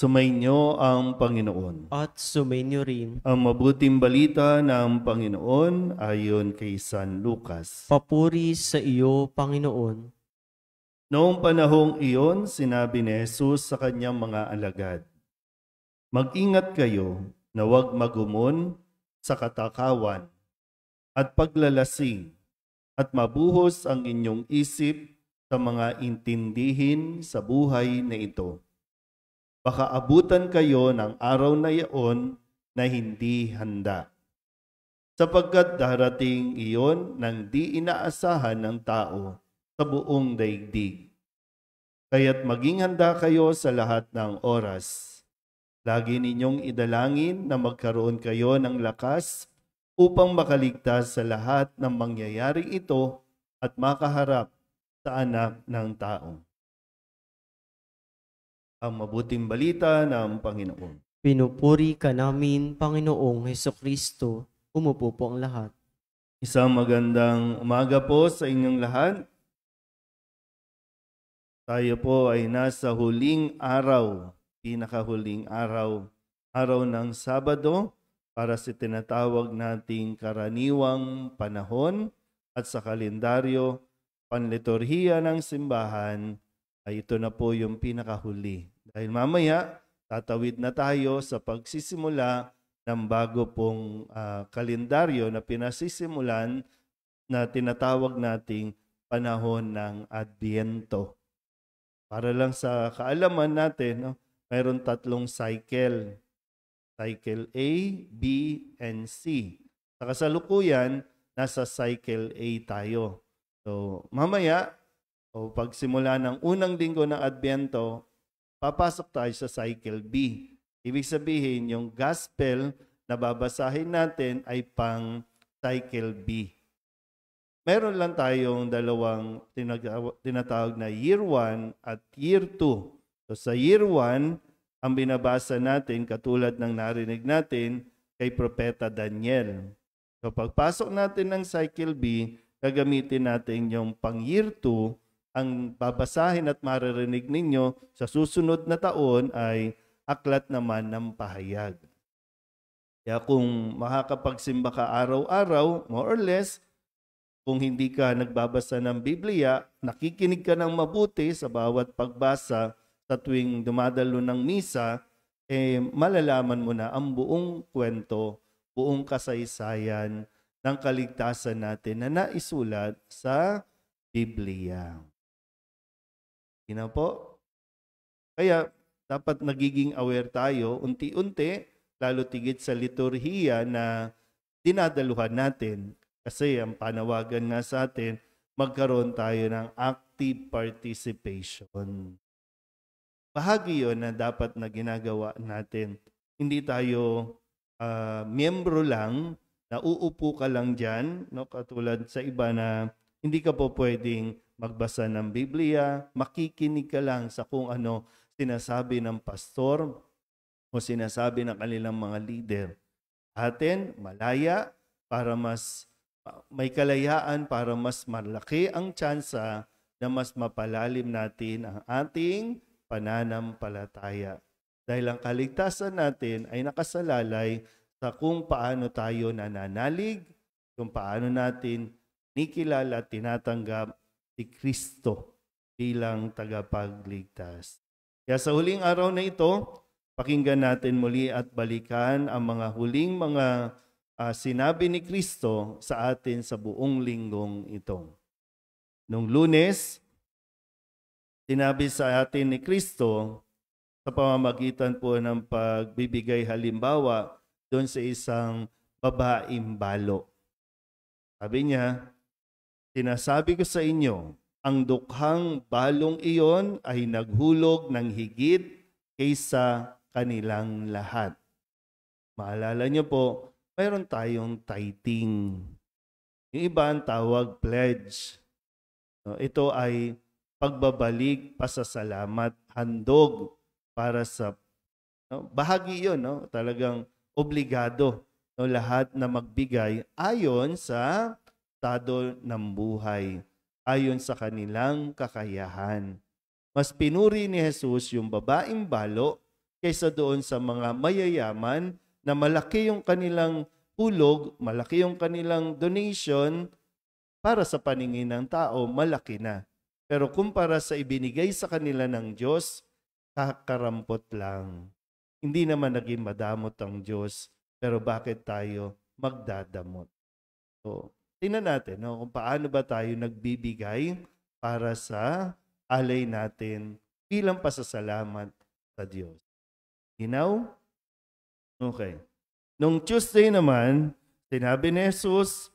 Sumainyo ang Panginoon. At sumainyo rin. Ang mabuting balita ng Panginoon ayon kay San Lucas. Papuri sa iyo, Panginoon. Noong panahong iyon, sinabi ni Jesus sa kanyang mga alagad, "Mag-ingat kayo na huwag magumon sa katakawan at paglalasing at mabuhos ang inyong isip sa mga intindihin sa buhay na ito. Baka abutan kayo ng araw na iyon na hindi handa. Sapagkat darating iyon nang di inaasahan ng tao sa buong daigdig. Kaya't maging handa kayo sa lahat ng oras. Lagi ninyong idalangin na magkaroon kayo ng lakas upang makaligtas sa lahat ng mangyayaring ito at makaharap sa anak ng tao." Ang mabuting balita ng Panginoon. Pinupuri ka namin, Panginoong Hesukristo. Umupo po ang lahat. Isang magandang umaga po sa inyong lahat. Tayo po ay nasa huling araw, pinakahuling araw, araw ng Sabado para sa tinatawag nating karaniwang panahon at sa kalendaryo, panliturhiya ng simbahan ay ito na po yung pinakahuli. Dahil mamaya, tatawid na tayo sa pagsisimula ng bago pong kalendaryo na pinasisimulan na tinatawag nating panahon ng Adbyento. Para lang sa kaalaman natin, no, mayroon 3 cycle. Cycle A, B, and C. Sa kasalukuyan, nasa cycle A tayo. So, mamaya, o pagsimula ng unang linggo ng Adbyento, papasok tayo sa cycle B. Ibig sabihin, yung gospel na babasahin natin ay pang cycle B. Meron lang tayong dalawang tinatawag na year 1 at year 2. So sa year 1, ang binabasa natin, katulad ng narinig natin, kay Propeta Daniel. So pagpasok natin ng cycle B, gagamitin natin yung pang year 2. Ang babasahin at maririnig ninyo sa susunod na taon ay aklat naman ng pahayag. Kaya kung makakapagsimba ka araw-araw, more or less, kung hindi ka nagbabasa ng Biblia, nakikinig ka ng mabuti sa bawat pagbasa sa tuwing dumadalo ng misa, malalaman mo na ang buong kwento, buong kasaysayan ng kaligtasan natin na naisulat sa Biblia. Ina po. Kaya dapat nagiging aware tayo unti-unti, lalo tigit sa liturhiya na dinadaluhan natin. Kasi ang panawagan nga sa atin, magkaroon tayo ng active participation. Bahagi yun na dapat na ginagawa natin. Hindi tayo miyembro lang, na uupo ka lang dyan, no? Katulad sa iba na hindi ka po pwedeng magbasa ng Biblia, makikinig ka lang sa kung ano sinasabi ng pastor o sinasabi ng kanilang mga leader. Atin, malaya para mas may kalayaan, para mas malaki ang tsansa na mas mapalalim natin ang ating pananampalataya. Dahil ang kaligtasan natin ay nakasalalay sa kung paano tayo nananalig, kung paano natin nikilala at tinatanggap si Kristo bilang tagapagligtas. Kaya sa huling araw na ito, pakinggan natin muli at balikan ang mga huling mga sinabi ni Kristo sa atin sa buong linggong ito. Nung Lunes, sinabi sa atin ni Kristo sa pamamagitan po ng pagbibigay halimbawa doon sa isang babaeng balo. Sabi niya, "Sinasabi ko sa inyo, ang dukhang balong iyon ay naghulog ng higit kaysa kanilang lahat." Maalala niyo po, mayroon tayong tithing. Yung iba ang tawag pledge. Ito ay pagbabalik, pasasalamat, handog para sa bahagi yun, no? Talagang obligado, no? Lahat na magbigay ayon sa estado ng buhay, ayon sa kanilang kakayahan. Mas pinuri ni Jesus yung babaeng balo kaysa doon sa mga mayayaman na malaki yung kanilang hulog, malaki yung kanilang donation, para sa paningin ng tao, malaki na. Pero kumpara sa ibinigay sa kanila ng Diyos, kakarampot lang. Hindi naman naging madamot ang Diyos, pero bakit tayo magdadamot? So, tingnan natin kung paano ba tayo nagbibigay para sa alay natin bilang pasasalamat sa Diyos. Ginaw? Okay. Nung Tuesday naman, sinabi ni Jesus,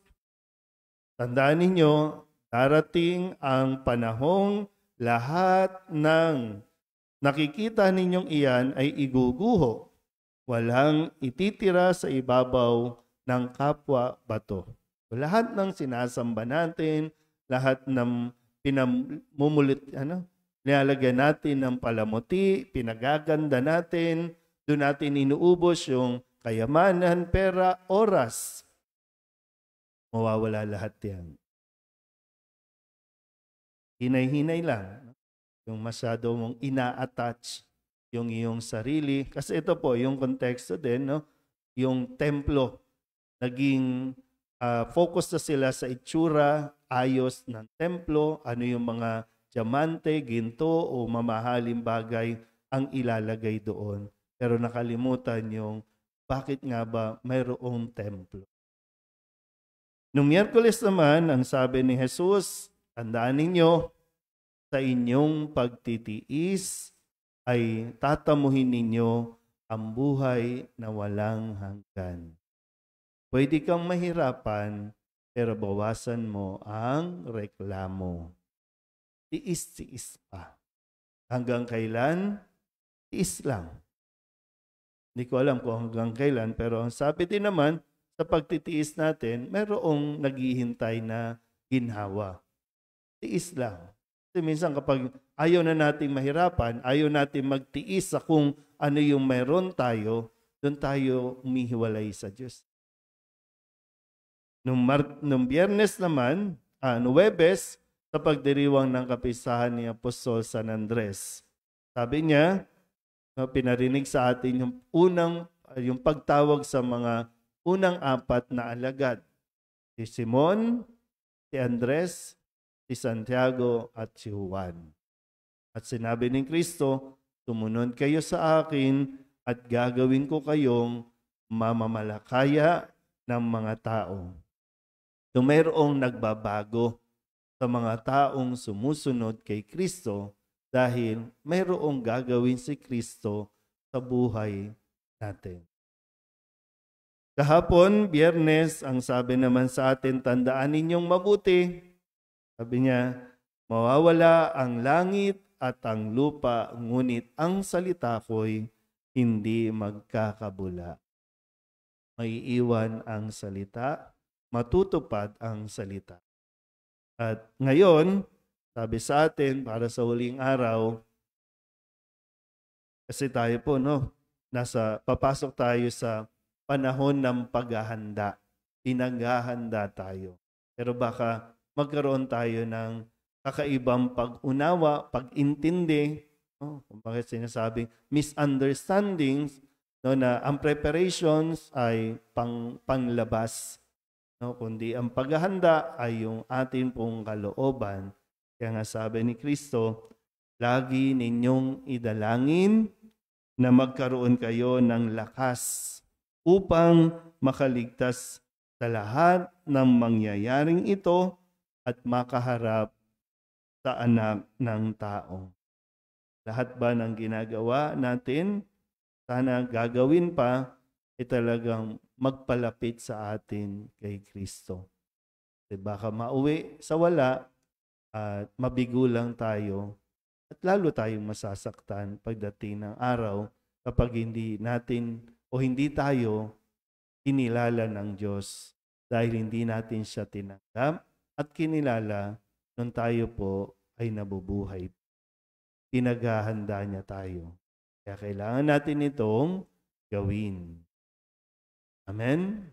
tandaan ninyo, darating ang panahong lahat ng nakikita ninyong iyan ay iguguho. Walang ititira sa ibabaw ng kapwa bato. Lahat ng sinasamba natin, lahat ng nilalagyan natin ng palamuti, pinagaganda natin, doon natin inuubos yung kayamanan, pera, oras. Mawawala lahat yan. Hinay-hinay lang. Yung masyado mong ina-attach yung iyong sarili. Kasi ito po, yung konteksto din, yung templo, naging focus na sila sa itsura, ayos ng templo, ano yung mga diamante, ginto o mamahaling bagay ang ilalagay doon. Pero nakalimutan yung bakit nga ba mayroong templo. Noong Miyerkules naman, ang sabi ni Jesus, tandaan ninyo, sa inyong pagtitiis ay tatamuhin ninyo ang buhay na walang hanggan. Pwede kang mahirapan, pero bawasan mo ang reklamo. Tiis-tiis pa. Hanggang kailan? Tiis lang. Hindi ko alam kung hanggang kailan, pero ang sabi din naman, sa pagtitiis natin, mayroong naghihintay na ginhawa. Tiis lang. Kasi minsan kapag ayaw na nating mahirapan, ayaw nating magtiis sa kung ano yung mayroon tayo, doon tayo umihiwalay sa Diyos. Nung Biyernes naman, Huwebes, sa pagdiriwang ng kapistahan ni Apostol San Andres, sabi niya, pinarinig sa atin yung pagtawag sa mga unang apat na alagad. Si Simon, si Andres, si Santiago at si Juan. At sinabi ni Kristo, sumunod kayo sa akin at gagawin ko kayong mamamalakaya ng mga tao. So mayroong nagbabago sa mga taong sumusunod kay Kristo dahil mayroong gagawin si Kristo sa buhay natin. Kahapon, Biyernes, ang sabi naman sa atin, tandaan ninyong mabuti. Sabi niya, mawawala ang langit at ang lupa, ngunit ang salita ko'y hindi magkakabula. Maiiwan ang salita, matutupad ang salita. At ngayon, sabi sa atin, para sa huling araw, kasi tayo po, papasok tayo sa panahon ng paghahanda. Pinaghahanda tayo. Pero baka magkaroon tayo ng kakaibang pag-unawa, pag-intindi, kung bakit sinasabing misunderstandings, na ang preparations ay panglabas, kundi ang paghahanda ay yung atin pong kalooban. Kaya nga sabi ni Kristo, lagi ninyong idalangin na magkaroon kayo ng lakas upang makaligtas sa lahat ng mangyayaring ito at makaharap sa anak ng tao. Lahat ba ng ginagawa natin, sana gagawin pa, talagang magpalapit sa atin kay Kristo. Kasi baka mauwi sa wala at mabigo lang tayo at lalo tayong masasaktan pagdating ng araw kapag hindi natin o hindi tayo kinilala ng Diyos dahil hindi natin siya tinanggap at kinilala nung tayo po ay nabubuhay. Pinaghahanda niya tayo. Kaya kailangan natin itong gawin. Amen?